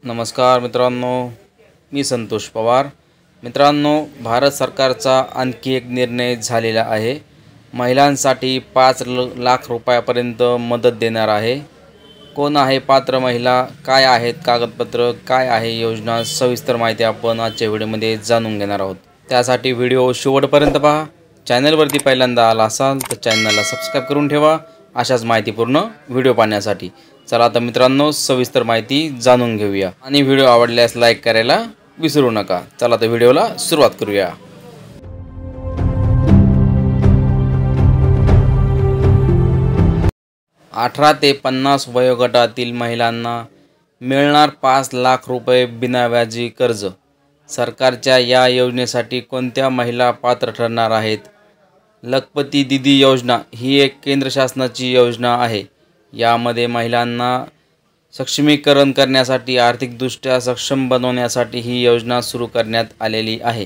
नमस्कार मित्रांनो, मी संतोष पवार। मित्रांनो, भारत सरकारचा आणखी एक निर्णय झालेला आहे। महिलांसाठी 5 लाख रुपयापर्यंत मदत देणार आहे। कोण आहे पात्र महिला, काय आहेत कागदपत्र, काय आहे योजना, सविस्तर माहिती आपण आजच्या व्हिडिओमध्ये जाणून घेणार आहोत। त्यासाठी व्हिडिओ शेवटपर्यंत पहा। चॅनलवरती पहिल्यांदा आला असाल तर चॅनलला सबस्क्राइब करून ठेवा अशाच माहितीपूर्ण व्हिडिओ पाहण्यासाठी। चला तर मित्रांनो, सविस्तर माहिती जाणून घेऊया आणि व्हिडिओ आवडल्यास लाईक करायला विसरू नका। चला तर व्हिडिओला सुरुवात करूया। अठरा ते 50 वयोगटातील महिलांना मिळणार 5 लाख रुपये बिनव्याजी कर्ज। सरकारच्या या योजनेसाठी कोणत्या महिला पात्र ठरणार आहेत? लखपती दीदी योजना ही एक केंद्र शासनाची योजना आहे। यामध्ये महिलांना सक्षमीकरण करण्यासाठी, आर्थिकदृष्ट्या सक्षम बनवण्यासाठी ही योजना सुरू करण्यात आलेली आहे।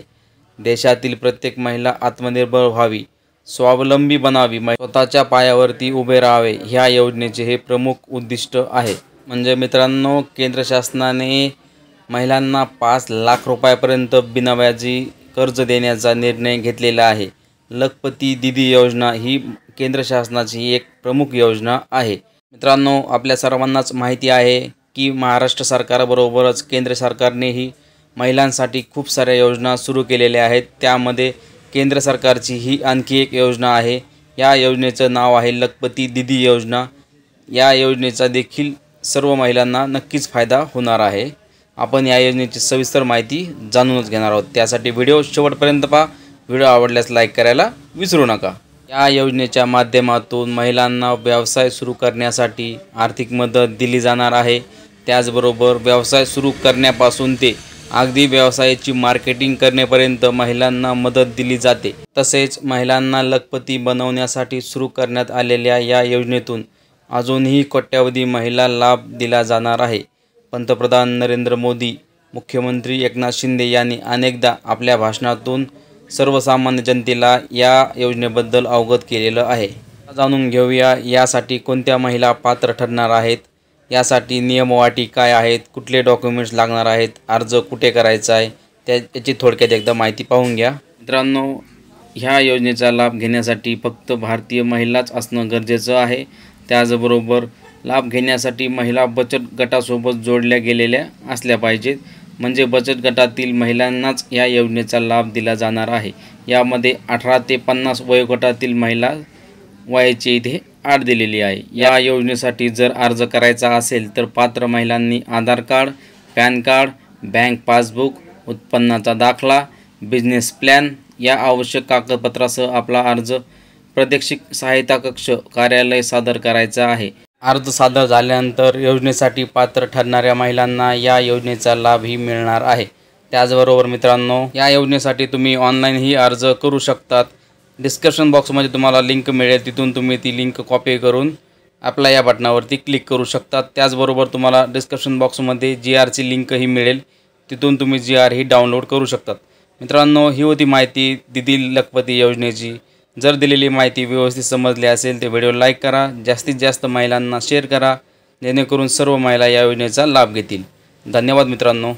देशातील प्रत्येक महिला आत्मनिर्भर व्हावी, स्वावलंबी बनावी, स्वतःच्या पायावरती उभे राहावे, ह्या योजनेचे हे प्रमुख उद्दिष्ट आहे। म्हणजे मित्रांनो, केंद्र शासनाने महिलांना 5 लाख रुपयापर्यंत बिनव्याजी कर्ज देण्याचा निर्णय घेतलेला आहे। लखपती दीदी योजना ही केंद्र शासनाची एक प्रमुख योजना आहे। मित्रांनो, आपल्या सर्वांनाच माहिती आहे की महाराष्ट्र सरकारबरोबरच केंद्र सरकारनेही महिलांसाठी खूप साऱ्या योजना सुरू केलेल्या आहेत। त्यामध्ये केंद्र सरकारची ही आणखी एक योजना आहे। या योजनेचं नाव आहे लखपती दीदी योजना। या योजनेचा देखील सर्व महिलांना नक्कीच फायदा होणार आहे। आपण या योजनेची सविस्तर माहिती जाणूनच घेणार आहोत। त्यासाठी व्हिडिओ शेवटपर्यंत पहा। व्हिडिओ आवडल्यास लाईक करायला विसरू नका। या योजनेच्या माध्यमातून महिलांना व्यवसाय सुरू करण्यासाठी आर्थिक मदत दिली जाणार आहे। त्याचबरोबर व्यवसाय सुरू करण्यापासून ते अगदी व्यवसायाची मार्केटिंग करण्यापर्यंत महिलांना मदत दिली जाते। तसेच महिलांना लखपती बनवण्यासाठी सुरू करण्यात आलेल्या या योजनेतून अजूनही कोट्यावधी महिला लाभ दिला जाणार आहे। पंतप्रधान नरेंद्र मोदी, मुख्यमंत्री एकनाथ शिंदे यांनी अनेकदा आपल्या भाषणातून सर्वसामान्य जनतेला या योजनेबद्दल अवगत केलेलं आहे। जाणून घेऊया यासाठी कोणत्या महिला पात्र ठरणार आहेत, यासाठी नियम अटी काय आहेत, कुठले डॉक्युमेंट्स लागणार आहेत, अर्ज कुठे करायचा आहे, त्याची थोडक्यात एकदा माहिती पाहून घ्या। मित्रांनो, ह्या योजनेचा लाभ घेण्यासाठी फक्त भारतीय महिलाच असणं गरजेचं आहे। त्याचबरोबर लाभ घेण्यासाठी महिला बचत गटासोबत जोडल्या गेलेल्या असल्या पाहिजेत। म्हणजे बचत गटातील महिलांनाच या योजनेचा लाभ दिला जाणार आहे। यामध्ये 18 ते 50 वयोगटातील महिला वयाची इथे अट दिलेली आहे। या योजनेसाठी जर अर्ज करायचा असेल तर पात्र महिलांनी Aadhaar card, PAN card, bank passbook, उत्पन्नाचा दाखला, बिझनेस प्लॅन या आवश्यक कागदपत्रासह आपला अर्ज प्रादेशिक सहायता कक्ष कार्यालय सादर करायचा आहे। अर्ज सादर झाल्यानंतर योजनेसाठी पात्र ठरणाऱ्या महिलांना या योजनेचा लाभही मिळणार आहे। त्याचबरोबर मित्रांनो, या योजनेसाठी तुम्ही ऑनलाईनही अर्ज करू शकतात। डिस्क्रिप्शन बॉक्समध्ये तुम्हाला लिंक मिळेल, तिथून तुम्ही ती लिंक कॉपी करून अप्लाय या बटनावरती क्लिक करू शकतात। त्याचबरोबर तुम्हाला डिस्क्रिप्शन बॉक्समध्ये GRची लिंकही मिळेल, तिथून तुम्ही GR ही डाउनलोड करू शकतात। मित्रांनो, ही होती माहिती दीदी लखपती योजनेची। जर दिलेली माहिती व्यवस्थित समजली असेल तर व्हिडिओ लाईक करा, जास्तीत जास्त महिलांना शेअर करा, जेणेकरून सर्व महिला या योजनेचा लाभ घेतील। धन्यवाद मित्रांनो।